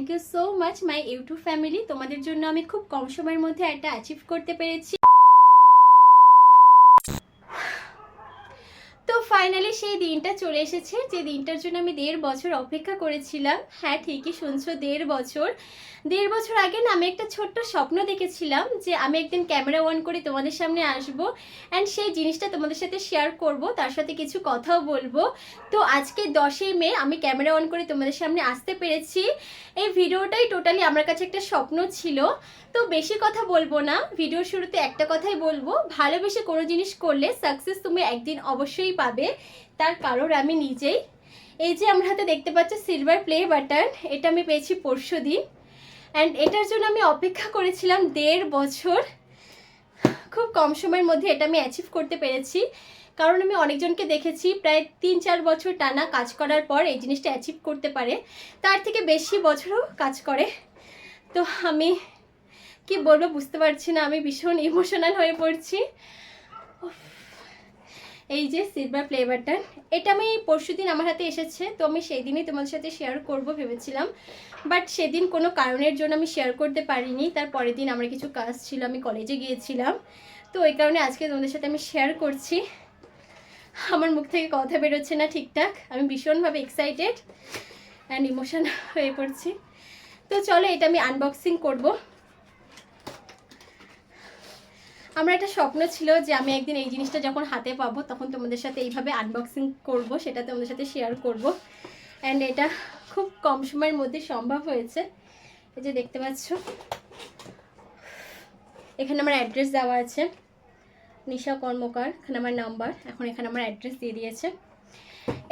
Thank you so much my YouTube family. তোমাদের জন্য আমি খুব কম সময়ের মধ্যে একটা অ্যাচিভ করতে পেরেছি। তো ফাইনালি সেই দিনটা চলে এসেছে, যে দিনটার জন্য আমি 1.5 বছর অপেক্ষা করেছিলাম। হ্যাঁ, ঠিকই শুনছো, 1.5 বছর। 1.5 বছর আগে না আমি একটা ছোট্ট স্বপ্ন দেখেছিলাম যে আমি একদিন ক্যামেরা অন করে তোমাদের সামনে আসবো অ্যান্ড সেই জিনিসটা তোমাদের সাথে শেয়ার করব, তার সাথে কিছু কথাও বলবো। তো আজকে 10ই মে আমি ক্যামেরা অন করে তোমাদের সামনে আসতে পেরেছি। এই ভিডিওটাই টোটালি আমার কাছে একটা স্বপ্ন ছিল। তো বেশি কথা বলবো না, ভিডিওর শুরুতে একটা কথাই বলবো, ভালোবেসে কোনো জিনিস করলে সাকসেস তুমি একদিন অবশ্যই পাবে। তার কারণ আমি নিজেই। এই যে আমার হাতে দেখতে পাচ্ছ সিলভার প্লে বাটন, এটা আমি পেয়েছি পরশুদিন অ্যান্ড এটার জন্য আমি অপেক্ষা করেছিলাম 1.5 বছর। খুব কম সময়ের মধ্যে এটা আমি অ্যাচিভ করতে পেরেছি, কারণ আমি অনেকজনকে দেখেছি প্রায় 3-4 বছর টানা কাজ করার পর এই জিনিসটা অ্যাচিভ করতে পারে, তার থেকে বেশি বছরও কাজ করে। তো আমি কি বলবো বুঝতে পারছি না, আমি ভীষণ ইমোশনাল হয়ে পড়ছি। এই যে সিলভার প্লে বাটন, এটা আমি পরশুদিন আমার হাতে এসেছে, তো আমি সেই দিনই তোমাদের সাথে শেয়ার করব ভেবেছিলাম, বাট সেদিন কোনো কারণের জন্য আমি শেয়ার করতে পারিনি। তার পরের দিন আমার কিছু কাজ ছিল, আমি কলেজে গিয়েছিলাম, তো এই কারণে আজকে তোমাদের সাথে আমি শেয়ার করছি। আমার মুখ থেকে কথা বেরোচ্ছে না ঠিকঠাক, আমি ভীষণভাবে এক্সাইটেড অ্যান্ড ইমোশন হয়ে পড়ছি। তো চলো এটা আমি আনবক্সিং করব। আমার একটা স্বপ্ন ছিল যে আমি একদিন এই জিনিসটা যখন হাতে পাবো তখন তোমাদের সাথে এইভাবে আনবক্সিং করব, সেটা তোমাদের সাথে শেয়ার করব অ্যান্ড এটা খুব কম সময়ের মধ্যে সম্ভব হয়েছে। এই যে দেখতে পাচ্ছ, এখানে আমার অ্যাড্রেস দেওয়া আছে, নিশা কর্মকার, এখানে আমার নাম্বার, এখন এখানে আমার অ্যাড্রেস দিয়ে দিয়েছে।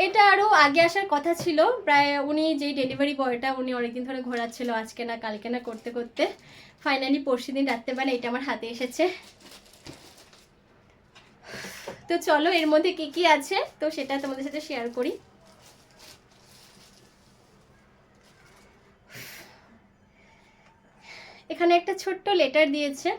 এটা আরও আগে আসার কথা ছিল, প্রায় উনি যেই ডেলিভারি বয়টা উনি অনেকদিন ধরে ঘোরাচ্ছিল, আজকে না কালকে না করতে করতে ফাইনালি পরশুদিন রাত্রেবেলা এটা আমার হাতে এসেছে। তো চলো এর মধ্যে কি কি আছে তো সেটা তোমাদের সাথে শেয়ার করি। এখানে একটা ছোট্ট লেটার দিয়েছে,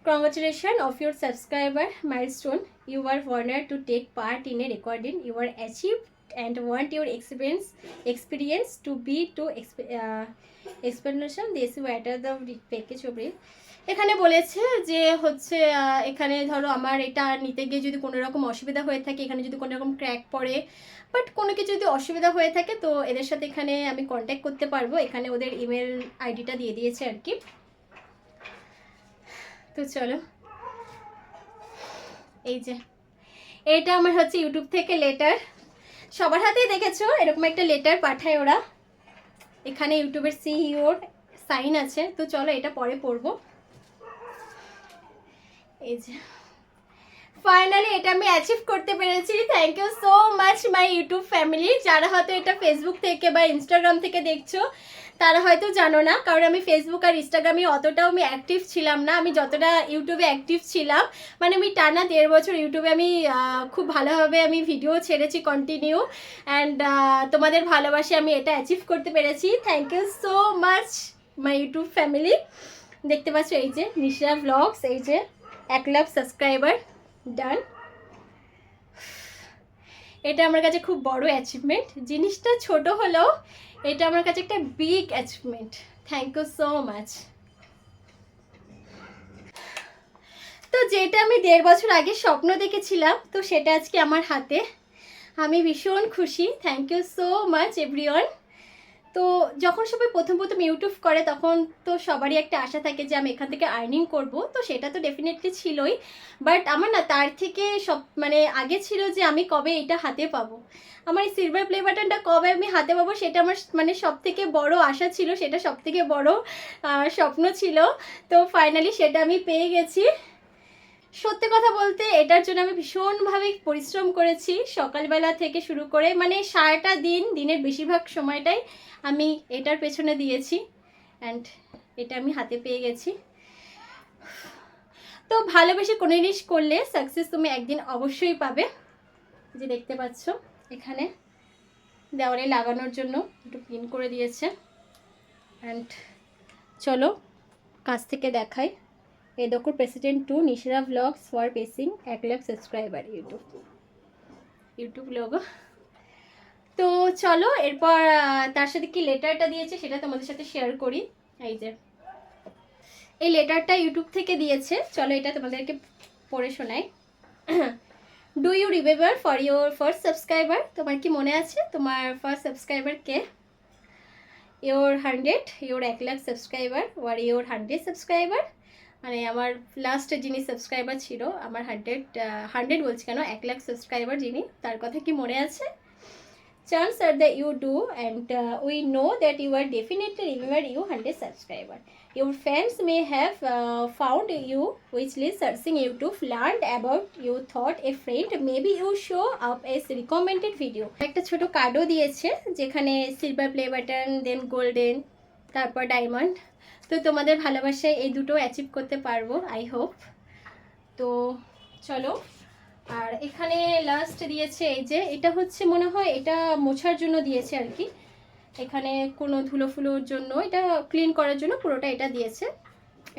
Congratulations of your subscriber milestone. You are honored to take part in a recording. You are achieved and want your experience to be to explanation. This matter the package of it. এখানে বলেছে যে হচ্ছে এখানে ধরো আমার এটা নিতে গিয়ে যদি কোনো রকম অসুবিধা হয়ে থাকে, এখানে যদি কোনো রকম ক্র্যাক পড়ে বাট কোনো কিছু যদি অসুবিধা হয়ে থাকে তো এদের সাথে এখানে আমি কন্ট্যাক্ট করতে পারবো। এখানে ওদের ইমেল আইডিটা দিয়ে দিয়েছে আর কি। তো চলো, এই যে এটা আমার হচ্ছে ইউটিউব থেকে লেটার, সবার হাতেই দেখেছো এরকম একটা লেটার পাঠায় ওরা, এখানে ইউটিউবের সিইওর সাইন আছে। তো চলো এটা পরে পড়বো। এই যে ফাইনালি এটা আমি অ্যাচিভ করতে পেরেছি। Thank you so much my YouTube family. যারা হয়তো এটা ফেসবুক থেকে বা ইনস্টাগ্রাম থেকে দেখছো তারা হয়তো জানো না, কারণ আমি ফেসবুক আর ইনস্টাগ্রামে অতটাও আমি অ্যাক্টিভ ছিলাম না, আমি যতটা ইউটিউবে অ্যাক্টিভ ছিলাম, মানে আমি টানা 1.5 বছর ইউটিউবে আমি খুব ভালোভাবে আমি ভিডিও ছেড়েছি কন্টিনিউ অ্যান্ড তোমাদের ভালোবাসে আমি এটা অ্যাচিভ করতে পেরেছি। Thank you so much my YouTube family. দেখতে পাচ্ছ এই যে নিশা ব্লগস, এই যে 1 লাখ সাবস্ক্রাইবার ডান। এটা আমার কাছে খুব বড় অ্যাচিভমেন্ট, জিনিসটা ছোট হলেও এটা আমার কাছে একটা big achievement. Thank you so much. তো যেটা আমি 1.5 বছর আগে স্বপ্ন দেখেছিলাম তো সেটা আজকে আমার হাতে, আমি ভীষণ খুশি। Thank you so much everyone. তো যখন সবাই প্রথম ইউটিউব করে তখন তো সবারই একটা আশা থাকে যে আমি এখান থেকে আর্নিং করব, তো সেটা তো ডেফিনেটলি ছিলই, বাট আমার না তার থেকে সব মানে আগে ছিল যে আমি কবে এটা হাতে পাবো, আমার এই সিলভার প্লে বাটনটা কবে আমি হাতে পাবো, সেটা আমার মানে সব থেকে বড় আশা ছিল, সেটা সব থেকে বড় স্বপ্ন ছিল। তো ফাইনালি সেটা আমি পেয়ে গেছি। সত্যি কথা বলতে এটার জন্য আমি ভীষণভাবে পরিশ্রম করেছি, সকালবেলা থেকে শুরু করে মানে সারাটা দিন, দিনের বেশিরভাগ সময়টাই আমি এটার পেছনে দিয়েছি অ্যান্ড এটা আমি হাতে পেয়ে গেছি। তো ভালোবেসে কোনো জিনিস করলে সাকসেস তুমি একদিন অবশ্যই পাবে। যে দেখতে পাচ্ছ এখানে দেওয়ালে লাগানোর জন্য একটু পিন করে দিয়েছে অ্যান্ড চলো কাছ থেকে দেখাই। এই দেখো প্রেসিডেন্ট 2 নিশরা blogs for pacing 1 lakh subscriber YouTube logo. তো চলো এরপর তার সাথে কি লেটারটা দিয়েছে সেটা তোমাদের সাথে শেয়ার করি। এই যে এই লেটারটা ইউটিউব থেকে দিয়েছে, চলো এটা তোমাদেরকে পড়ে শোনাই। Do you remember for your first subscriber, তোমার কি মনে আছে তোমার ফার্স্ট সাবস্ক্রাইবার কে? Your 100, your 1,00,000 subscriber, were your 100 subscriber, মানে আমার লাস্ট যিনি সাবস্ক্রাইবার ছিল, আমার 100 বলছি কেন, 1,00,000 সাবস্ক্রাইবার যিনি, তার কথা কি মনে আছে? Chances are that you do, and we know that you are definitely remember you 100 subscriber. Your fans may have found you whichly searching YouTube, learned about you, thought a friend, maybe you show up as recommended video. একটা ছোট কার্ডও দিয়েছে যেখানে silver play button, দেন golden, তারপর diamond. তো তোমাদের ভালোবাসায় এই দুটো অ্যাচিভ করতে পারবো আই হোপ। তো চলো, আর এখানে লাস্ট দিয়েছে এই যে, এটা হচ্ছে মনে হয় এটা মোছার জন্য দিয়েছে আর কি, এখানে কোনো ধুলো ফুলোর জন্য, এটা ক্লিন করার জন্য পুরোটা এটা দিয়েছে।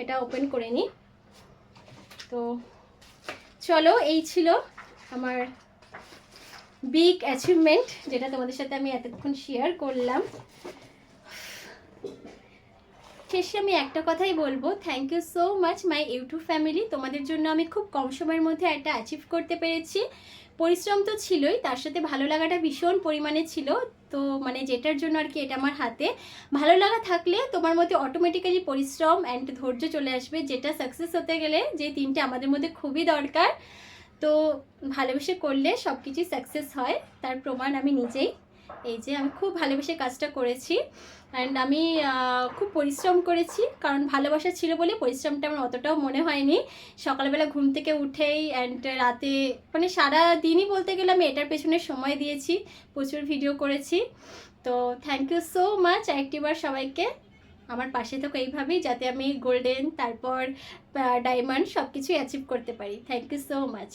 এটা ওপেন করে নিই। তো চলো, এই ছিল আমার বিগ অ্যাচিভমেন্ট যেটা তোমাদের সাথে আমি এতক্ষণ শেয়ার করলাম। শেষে আমি একটা কথাই বলবো, thank you so much my YouTube family. তোমাদের জন্য আমি খুব কম সময়ের মধ্যে একটা অ্যাচিভ করতে পেরেছি। পরিশ্রম তো ছিলই, তার সাথে ভালো লাগাটা ভীষণ পরিমাণে ছিল। তো মানে যেটার জন্য আর কি এটা আমার হাতে, ভালো লাগা থাকলে তোমার মধ্যে অটোমেটিক্যালি পরিশ্রম অ্যান্ড ধৈর্য চলে আসবে, যেটা সাকসেস হতে গেলে যে তিনটে আমাদের মধ্যে খুবই দরকার। তো ভালোবেসে করলে সব কিছুই সাকসেস হয়, তার প্রমাণ আমি নিজেই। এই যে আমি খুব ভালোবেসে কাজটা করেছি অ্যান্ড আমি খুব পরিশ্রম করেছি, কারণ ভালোবাসা ছিল বলে পরিশ্রমটা আমার অতটাও মনে হয়নি। সকালবেলা ঘুম থেকে উঠেই অ্যান্ড রাতে, মানে সারা দিনই বলতে গেলে আমি এটার পেছনে সময় দিয়েছি, প্রচুর ভিডিও করেছি। তো থ্যাংক ইউ সো মাচ আরেকটিবার সবাইকে। আমার পাশে থাকো এইভাবেই, যাতে আমি গোল্ডেন, তারপর ডায়মন্ড সব কিছুই অ্যাচিভ করতে পারি। Thank you so much.